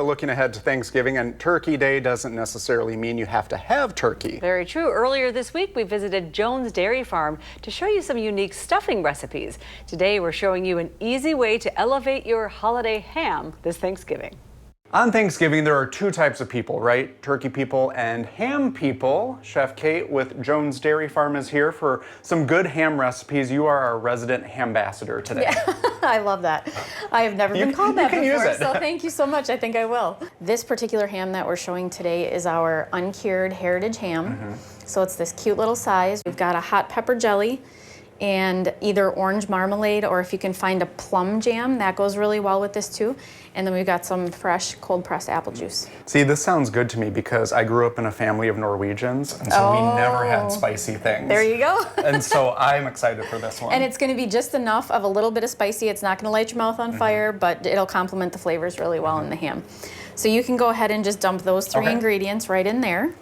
Looking ahead to Thanksgiving, and Turkey Day doesn't necessarily mean you have to have turkey. Very true. Earlier this week, we visited Jones Dairy Farm to show you some unique stuffing recipes. Today, we're showing you an easy way to elevate your holiday ham this Thanksgiving. On Thanksgiving, there are two types of people, right? Turkey people and ham people. Chef Kate with Jones Dairy Farm is here for some good ham recipes. You are our resident hambassador today. Yeah, I love that. I have never been called that before, so thank you so much. I think I will. This particular ham that we're showing today is our uncured heritage ham. So it's this cute little size. We've got a hot pepper jelly and either orange marmalade, or if you can find a plum jam, that goes really well with this too. And then we've got some fresh cold pressed apple juice. See, this sounds good to me because I grew up in a family of Norwegians, and so we never had spicy things. There you go. And so I'm excited for this one. And it's gonna be just enough of a little bit of spicy. It's not gonna light your mouth on fire, but it'll complement the flavors really well in the ham. So you can go ahead and just dump those three ingredients right in there.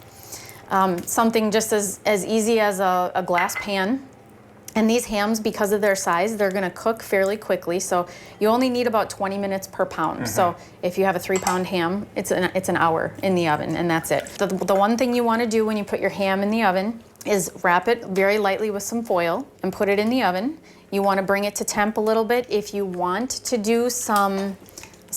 Something just as easy as a glass pan. And these hams, because of their size, they're gonna cook fairly quickly. So you only need about 20 minutes per pound. So if you have a 3-pound ham, it's an hour in the oven, and that's it. The one thing you wanna do when you put your ham in the oven is wrap it very lightly with some foil and put it in the oven. You wanna bring it to temp a little bit. If you want to do some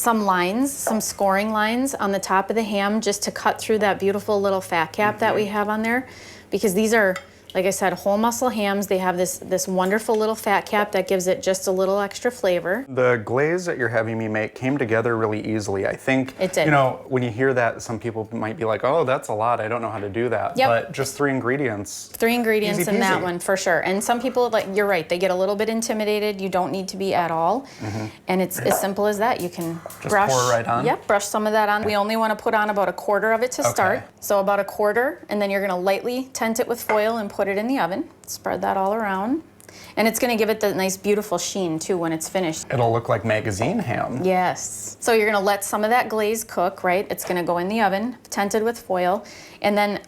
lines, some scoring lines on the top of the ham, just to cut through that beautiful little fat cap that we have on there, because these are, like I said, whole muscle hams. They have this wonderful little fat cap that gives it just a little extra flavor. The glaze that you're having me make came together really easily. I think, it did. You know, when you hear that, some people might be like, oh, that's a lot. I don't know how to do that. Yep. But just 3 ingredients. 3 ingredients Easy in that peasy. one, for sure. And some people, like, you're right, they get a little bit intimidated. You don't need to be at all. And it's as simple as that. You can Just brush. pour it right on? Yep, brush some of that on. We only want to put on about a quarter of it to start. So about a quarter, and then you're gonna lightly tent it with foil and put it in the oven. Spread that all around. And it's gonna give it the nice, beautiful sheen too when it's finished. It'll look like magazine ham. Yes. So you're gonna let some of that glaze cook, right? It's gonna go in the oven, tented with foil. And then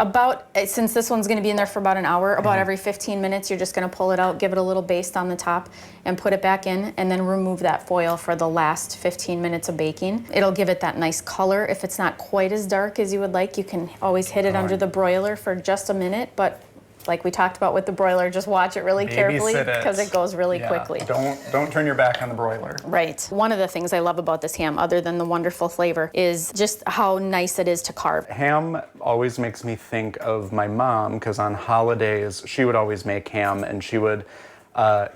since this one's gonna be in there for about an hour, about every 15 minutes, you're just gonna pull it out, give it a little baste on the top, and put it back in, and then remove that foil for the last 15 minutes of baking. It'll give it that nice color. If it's not quite as dark as you would like, you can always hit it under the broiler for just a minute, but like we talked about with the broiler, just watch it really carefully because it goes really quickly. Don't turn your back on the broiler. Right. One of the things I love about this ham, other than the wonderful flavor, is just how nice it is to carve. Ham always makes me think of my mom, because on holidays, she would always make ham, and she would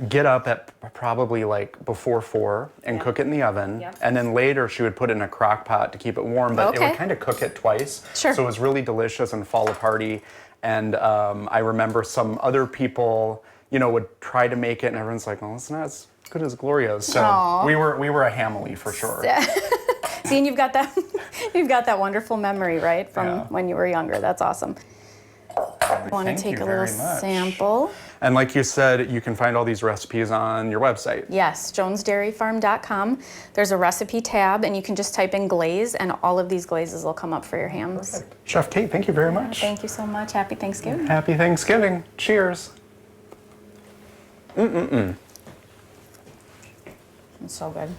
get up at probably like before 4 and cook it in the oven. And then later she would put it in a crock pot to keep it warm, but it would kind of cook it twice. So it was really delicious and fall aparty. And I remember some other people, you know, would try to make it, and everyone's like, "Well, it's not as good as Gloria's." So we were a family for sure. See, and you've got that wonderful memory, right, from when you were younger. That's awesome. I want to take a little sample. And like you said, you can find all these recipes on your website. Yes, jonesdairyfarm.com. There's a recipe tab, and you can just type in glaze, and all of these glazes will come up for your hams. Perfect. Chef Kate, thank you very much. Thank you so much. Happy Thanksgiving. Happy Thanksgiving. Cheers. It's so good.